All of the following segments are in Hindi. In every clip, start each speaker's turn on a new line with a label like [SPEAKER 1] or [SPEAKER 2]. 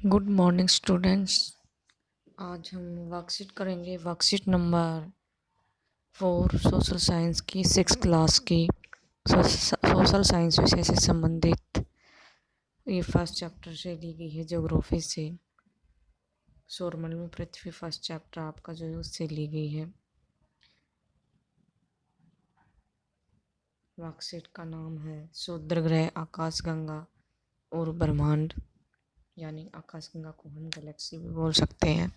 [SPEAKER 1] Good morning students. आज हम वर्कशीट करेंगे। वर्कशीट नंबर 4 सोशल साइंस की 6 क्लास की सोशल साइंस विषय से संबंधित। ये फर्स्ट चैप्टर से ली गई है, ज्योग्राफी से। सौरमंडल में पृथ्वी फर्स्ट चैप्टर आपका जो है उससे ली गई है। वर्कशीट का नाम है क्षुद्र ग्रह, आकाशगंगा और ब्रह्मांड। यानी आकाशगंगा को हम गैलेक्सी भी बोल सकते हैं।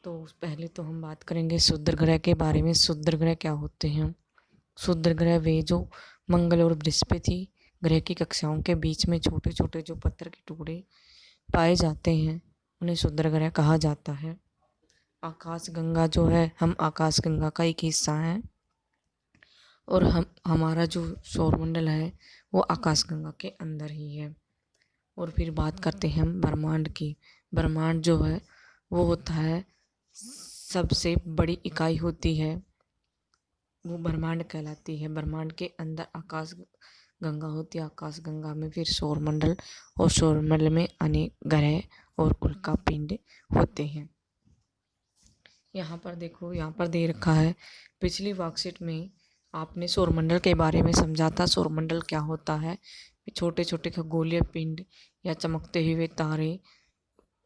[SPEAKER 1] तो पहले तो हम बात करेंगे क्षुद्र ग्रह के बारे में। क्षुद्र ग्रह क्या होते हैं? क्षुद्र ग्रह वे जो मंगल और बृहस्पति ग्रह की कक्षाओं के बीच में छोटे छोटे जो पत्थर के टुकड़े पाए जाते हैं, उन्हें क्षुद्र ग्रह कहा जाता है। आकाशगंगा जो है, हम आकाशगंगा का एक हिस्सा है और हमारा जो सौरमंडल है वो आकाशगंगा के अंदर ही है। और फिर बात करते हैं हम ब्रह्मांड की। ब्रह्मांड जो है वो होता है, सबसे बड़ी इकाई होती है, वो ब्रह्मांड कहलाती है। ब्रह्मांड के अंदर आकाश गंगा होती है। आकाश गंगा में फिर सौरमंडल, और सौरमंडल में अनेक ग्रह और उल्का पिंड होते हैं। यहाँ पर देखो, यहाँ पर दे रखा है। पिछली वर्कशीट में आपने सौरमंडल के बारे में समझा था। सौरमंडल क्या होता है? छोटे छोटे खगोलीय पिंड या चमकते हुए तारे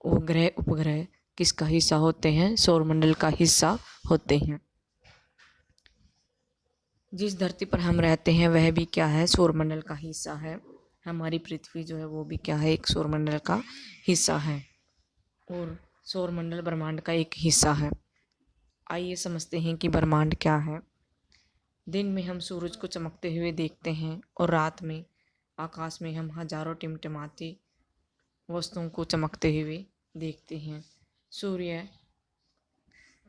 [SPEAKER 1] और ग्रह उपग्रह किसका हिस्सा होते हैं? सौरमंडल का हिस्सा होते हैं। जिस धरती पर हम रहते हैं वह भी क्या है? सौरमंडल का हिस्सा है। हमारी पृथ्वी जो है वो भी क्या है? एक सौरमंडल का हिस्सा है। और सौरमंडल ब्रह्मांड का एक हिस्सा है। आइए समझते हैं कि ब्रह्मांड क्या है। दिन में हम सूरज को चमकते हुए देखते हैं और रात में आकाश में हम हजारों टिमटिमाती वस्तुओं को चमकते हुए देखते हैं। सूर्य,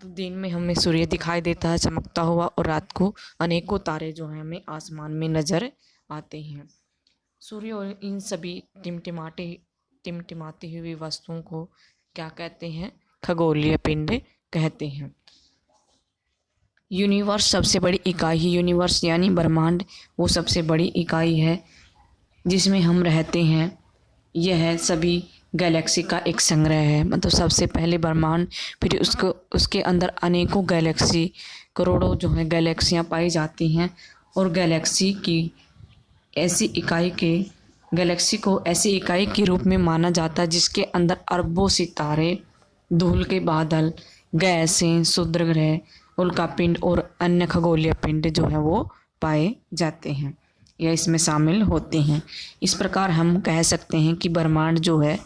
[SPEAKER 1] तो दिन में हमें सूर्य दिखाई देता है चमकता हुआ, और रात को अनेकों तारे जो हैं हमें आसमान में नजर आते हैं। सूर्य और इन सभी टिमटिमाती हुई वस्तुओं को क्या कहते हैं? खगोलीय पिंड कहते हैं। यूनिवर्स सबसे बड़ी इकाई है। यूनिवर्स यानी ब्रह्मांड वो सबसे बड़ी इकाई है जिसमें हम रहते हैं। यह सभी गैलेक्सी का एक संग्रह है। मतलब सबसे पहले ब्रह्मांड, फिर उसके अंदर अनेकों गैलेक्सी, करोड़ों जो है गैलेक्सियाँ पाई जाती हैं। और गैलेक्सी को ऐसी इकाई के रूप में माना जाता है जिसके अंदर अरबों सितारे, धूल के बादल, गैसें, क्षुद्र ग्रह, उल्कापिंड और अन्य खगोलीय पिंड जो है वो पाए जाते हैं या इसमें शामिल होते हैं। इस प्रकार हम कह सकते हैं कि ब्रह्मांड जो है,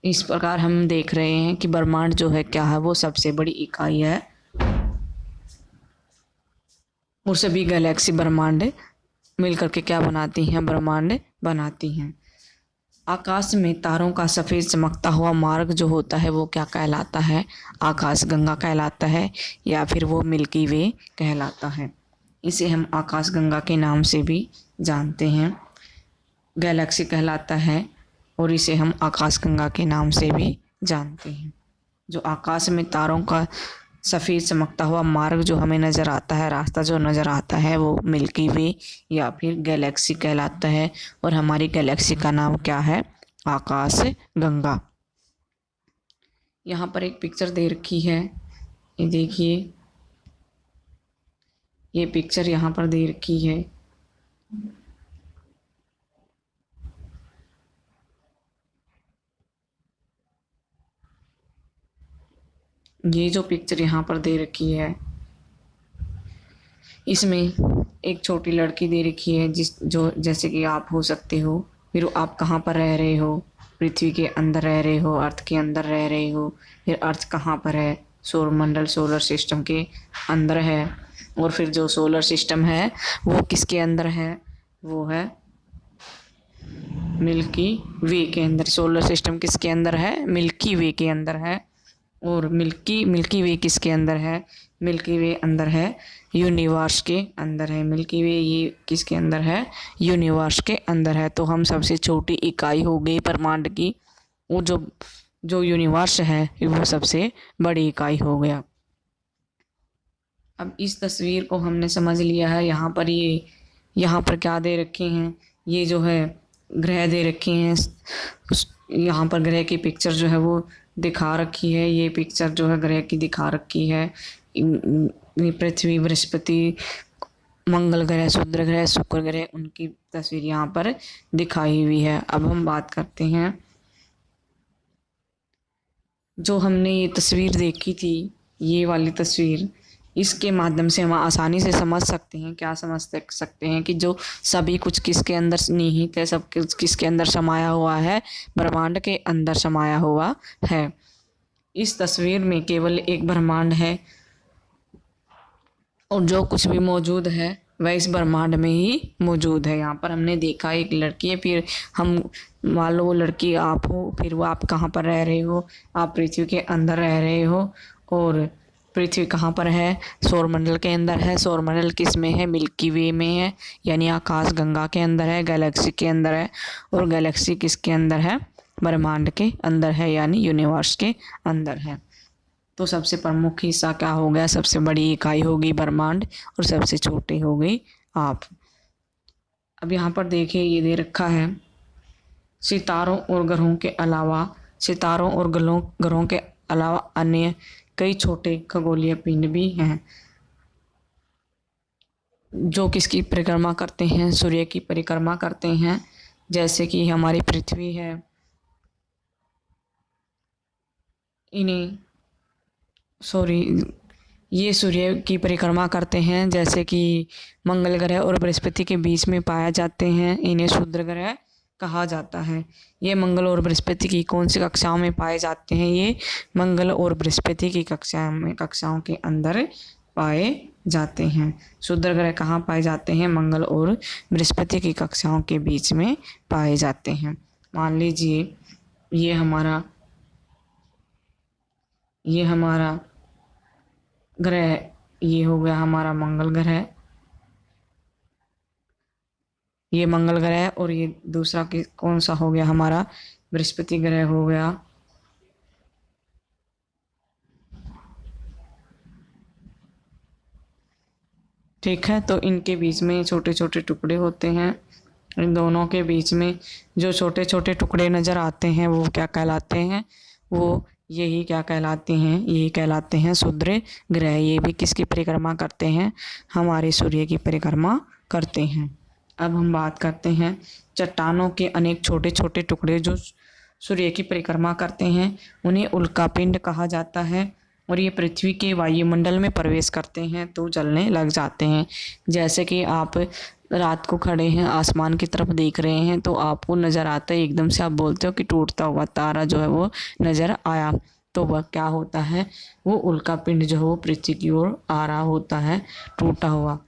[SPEAKER 1] इस प्रकार हम देख रहे हैं कि ब्रह्मांड जो है क्या है? वो सबसे बड़ी इकाई है और सभी गैलेक्सी ब्रह्मांड मिलकर के क्या बनाती हैं? ब्रह्मांड बनाती हैं। आकाश में तारों का सफ़ेद चमकता हुआ मार्ग जो होता है वो क्या कहलाता है? आकाशगंगा कहलाता है, या फिर वो मिल्की वे कहलाता है। इसे हम आकाशगंगा के नाम से भी जानते हैं। गैलेक्सी कहलाता है और इसे हम आकाशगंगा के नाम से भी जानते हैं। जो आकाश में तारों का सफ़ेद चमकता हुआ मार्ग जो हमें नज़र आता है, रास्ता जो नज़र आता है, वो मिल्की वे या फिर गैलेक्सी कहलाता है। और हमारी गैलेक्सी का नाम क्या है? आकाश गंगा। यहाँ पर एक पिक्चर दे रखी है, ये देखिए, ये पिक्चर यहाँ पर दे रखी है। ये जो पिक्चर यहाँ पर दे रखी है, इसमें एक छोटी लड़की दे रखी है जैसे कि आप हो सकते हो। फिर आप कहाँ पर रह रहे हो? पृथ्वी के अंदर रह रहे हो, अर्थ के अंदर रह रहे हो। फिर अर्थ कहाँ पर है? सौरमंडल, सोलर सिस्टम के अंदर है। और फिर जो सोलर सिस्टम है वो किसके अंदर है? वो है मिल्की वे के अंदर। सोलर सिस्टम किसके अंदर है? मिल्की वे के अंदर है। और मिल्की वे किसके अंदर है? मिल्की वे अंदर है यूनिवर्स के अंदर है। मिल्की वे ये किसके अंदर है? यूनिवर्स के अंदर है। तो हम सबसे छोटी इकाई हो गई ब्रह्मांड की, वो जो यूनिवर्स है वो सबसे बड़ी इकाई हो गया। अब इस तस्वीर को हमने समझ लिया है। यहाँ पर क्या दे रखे हैं? ये जो है ग्रह दे रखे हैं। यहाँ पर ग्रह की पिक्चर जो है वो दिखा रखी है। ये पिक्चर जो है ग्रह की दिखा रखी है। पृथ्वी, बृहस्पति, मंगल ग्रह, शुक्र ग्रह, शुक्र ग्रह, उनकी तस्वीर यहाँ पर दिखाई हुई है। अब हम बात करते हैं, जो हमने ये तस्वीर देखी थी, ये वाली तस्वीर, इसके माध्यम से हम आसानी से समझ सकते हैं, क्या समझ सकते हैं कि जो सभी कुछ किसके अंदर निहित है, सब कुछ किसके अंदर समाया हुआ है, ब्रह्मांड के अंदर समाया हुआ है। इस तस्वीर में केवल एक ब्रह्मांड है और जो कुछ भी मौजूद है वह इस ब्रह्मांड में ही मौजूद है। यहाँ पर हमने देखा एक लड़की है, फिर हम मान लो वो लड़की आप हो, फिर वो आप कहाँ पर रह रहे हो, आप पृथ्वी के अंदर रह रहे हो। और पृथ्वी कहाँ पर है? सौरमंडल के अंदर है। सौरमंडल किस में है? मिल्की वे में है, यानी आकाश गंगा के अंदर है, गैलेक्सी के अंदर है। और गैलेक्सी किसके अंदर है? ब्रह्मांड के अंदर है, यानी यूनिवर्स के अंदर है। तो सबसे प्रमुख हिस्सा क्या हो गया? सबसे बड़ी इकाई होगी ब्रह्मांड और सबसे छोटी हो गई आप। अब यहाँ पर देखिए ये दे रखा है, सितारों और ग्रहों के अलावा, सितारों और ग्रहों के अलावा अन्य कई छोटे खगोलीय पिंड भी हैं जो किसकी परिक्रमा करते हैं? सूर्य की परिक्रमा करते हैं। जैसे कि हमारी पृथ्वी है, ये सूर्य की परिक्रमा करते हैं। जैसे कि मंगल ग्रह और बृहस्पति के बीच में पाया जाते हैं, इन्हें क्षुद्र ग्रह कहा जाता है। ये मंगल और बृहस्पति की कौन सी कक्षाओं में पाए जाते हैं? ये मंगल और बृहस्पति की कक्षाओं के अंदर पाए जाते हैं। क्षुद्र ग्रह कहाँ पाए जाते हैं? मंगल और बृहस्पति की कक्षाओं के बीच में पाए जाते हैं। मान लीजिए ये हमारा ग्रह, ये हो गया हमारा मंगल ग्रह, ये मंगल ग्रह, और ये दूसरा कौन सा हो गया? हमारा बृहस्पति ग्रह हो गया। ठीक है, तो इनके बीच में छोटे छोटे टुकड़े होते हैं। इन दोनों के बीच में जो छोटे छोटे टुकड़े नज़र आते हैं वो क्या कहलाते हैं? वो यही क्या कहलाते हैं? यही कहलाते हैं क्षुद्र ग्रह। ये भी किसकी परिक्रमा करते हैं? हमारे सूर्य की परिक्रमा करते हैं। अब हम बात करते हैं चट्टानों के अनेक छोटे छोटे टुकड़े जो सूर्य की परिक्रमा करते हैं, उन्हें उल्कापिंड कहा जाता है। और ये पृथ्वी के वायुमंडल में प्रवेश करते हैं तो जलने लग जाते हैं। जैसे कि आप रात को खड़े हैं, आसमान की तरफ देख रहे हैं, तो आपको नज़र आता है, एकदम से आप बोलते हो कि टूटता हुआ तारा जो है वो नज़र आया, तो वह क्या होता है? वो उल्कापिंड जो है वो पृथ्वी की ओर आ रहा होता है, टूटा हुआ।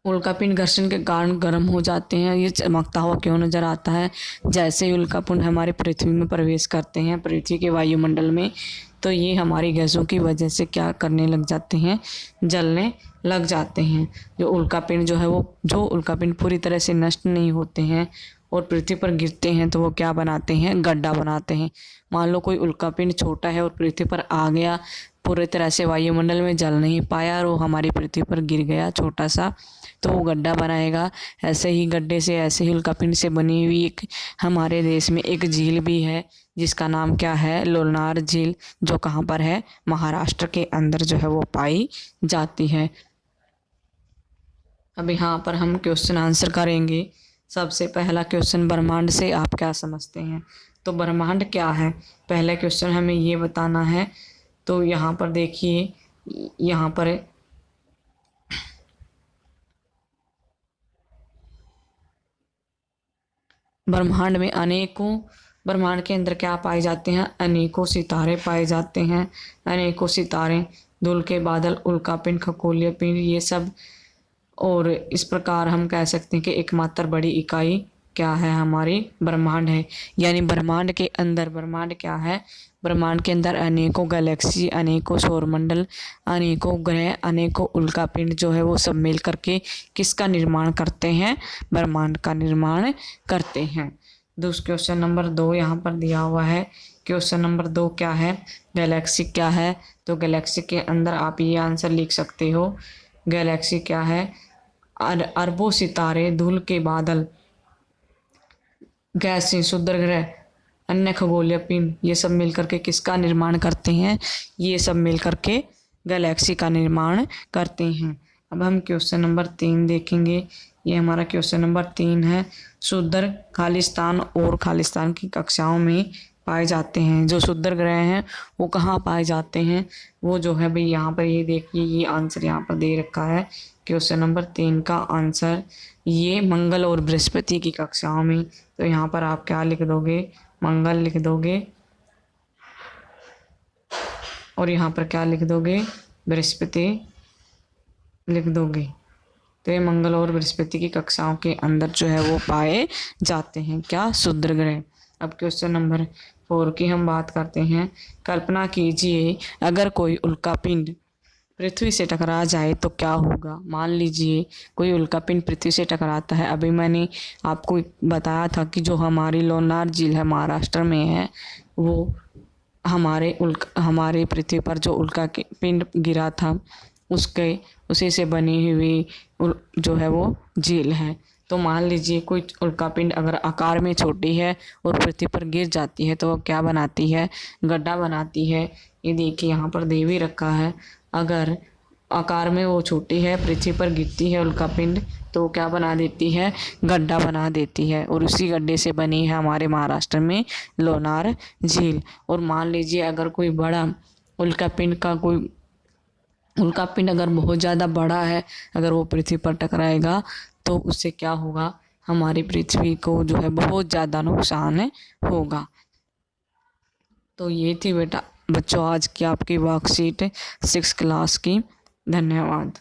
[SPEAKER 1] उल्कापिंड घर्षण के कारण गर्म हो जाते हैं। ये चमकता हुआ क्यों नज़र आता है? जैसे ही उल्कापिंड हमारे पृथ्वी में प्रवेश करते हैं, पृथ्वी के वायुमंडल में, तो ये हमारी गैसों की वजह से क्या करने लग जाते हैं? जलने लग जाते हैं। जो उल्कापिंड पूरी तरह से नष्ट नहीं होते हैं और पृथ्वी पर गिरते हैं तो वो क्या बनाते हैं? गड्ढा बनाते हैं। मान लो कोई उल्कापिंड छोटा है और पृथ्वी पर आ गया, पूरी तरह से वायुमंडल में जल नहीं पाया और वो हमारी पृथ्वी पर गिर गया छोटा सा, तो वो गड्ढा बनाएगा। ऐसे ही उल्कापिंड से बनी हुई एक हमारे देश में एक झील भी है जिसका नाम क्या है? लोनार झील, जो कहाँ पर है? महाराष्ट्र के अंदर जो है वो पाई जाती है। अब यहाँ पर हम क्वेश्चन आंसर करेंगे। सबसे पहला क्वेश्चन, ब्रह्मांड से आप क्या समझते हैं? तो ब्रह्मांड क्या है, पहला क्वेश्चन हमें ये बताना है। तो यहाँ पर देखिए, यहाँ पर ब्रह्मांड के अंदर क्या पाए जाते हैं? अनेकों सितारे पाए जाते हैं। अनेकों सितारे, धूल के बादल, उल्कापिंड, खगोलीय पिंड, ये सब। और इस प्रकार हम कह सकते हैं कि एकमात्र बड़ी इकाई क्या है? हमारी ब्रह्मांड है। यानी ब्रह्मांड के अंदर, ब्रह्मांड क्या है? ब्रह्मांड के अंदर अनेकों गैलेक्सी, अनेकों सौरमंडल, अनेकों ग्रह, अनेकों उल्कापिंड जो है वो सब मिल करके किसका निर्माण करते हैं? ब्रह्मांड का निर्माण करते हैं। क्वेश्चन नंबर 2 यहाँ पर दिया हुआ है। क्वेश्चन नंबर 2 क्या है? गैलेक्सी क्या है? तो गैलेक्सी के अंदर आप ये आंसर लिख सकते हो। गैलेक्सी क्या है? अरबों सितारे, धूल के बादल, गैसें, क्षुद्र ग्रह, अन्य खगोलीय पिंड, ये सब मिलकर के किसका निर्माण करते हैं? ये सब मिलकर के गैलेक्सी का निर्माण करते हैं। अब हम क्वेश्चन नंबर 3 देखेंगे। ये हमारा क्वेश्चन नंबर 3 है। क्षुद्र खालिस्तान और खालिस्तान की कक्षाओं में पाए जाते हैं। जो क्षुद्र ग्रह हैं वो कहाँ पाए जाते हैं? वो जो है भाई यहाँ पर ये देखिए, ये आंसर यहाँ पर दे रखा है। क्वेश्चन नंबर 3 का आंसर ये मंगल और बृहस्पति की कक्षाओं में। तो यहाँ पर आप क्या लिख दोगे? मंगल लिख दोगे और यहाँ पर क्या लिख दोगे? बृहस्पति लिख दोगे। तो ये मंगल और बृहस्पति की कक्षाओं के अंदर जो है वो पाए जाते हैं। क्या? क्षुद्र ग्रह। अब क्वेश्चन नंबर 4 की हम बात करते हैं। कल्पना कीजिए अगर कोई उल्कापिंड पृथ्वी से टकरा जाए तो क्या होगा? मान लीजिए कोई उल्कापिंड पृथ्वी से टकराता है। अभी मैंने आपको बताया था कि जो हमारी लोनार झील है महाराष्ट्र में है, वो हमारे पृथ्वी पर जो उल्का पिंड गिरा था उसी से बनी हुई जो है वो झील है। तो मान लीजिए कोई उल्कापिंड अगर आकार में छोटी है और पृथ्वी पर गिर जाती है तो वो क्या बनाती है? गड्ढा बनाती है। ये देखिए यहाँ पर दे भी रखा है। अगर आकार में वो छोटी है, पृथ्वी पर गिरती है उल्कापिंड, तो वो क्या बना देती है? गड्ढा बना देती है। और उसी गड्ढे से बनी है हमारे महाराष्ट्र में लोनार झील। और मान लीजिए अगर कोई बड़ा उल्कापिंड अगर बहुत ज़्यादा बड़ा है, अगर वो पृथ्वी पर टकराएगा तो उससे क्या होगा? हमारी पृथ्वी को जो है बहुत ज़्यादा नुकसान होगा। तो ये थी बेटा बच्चों आज की आपकी वर्कशीट 6 क्लास की। धन्यवाद।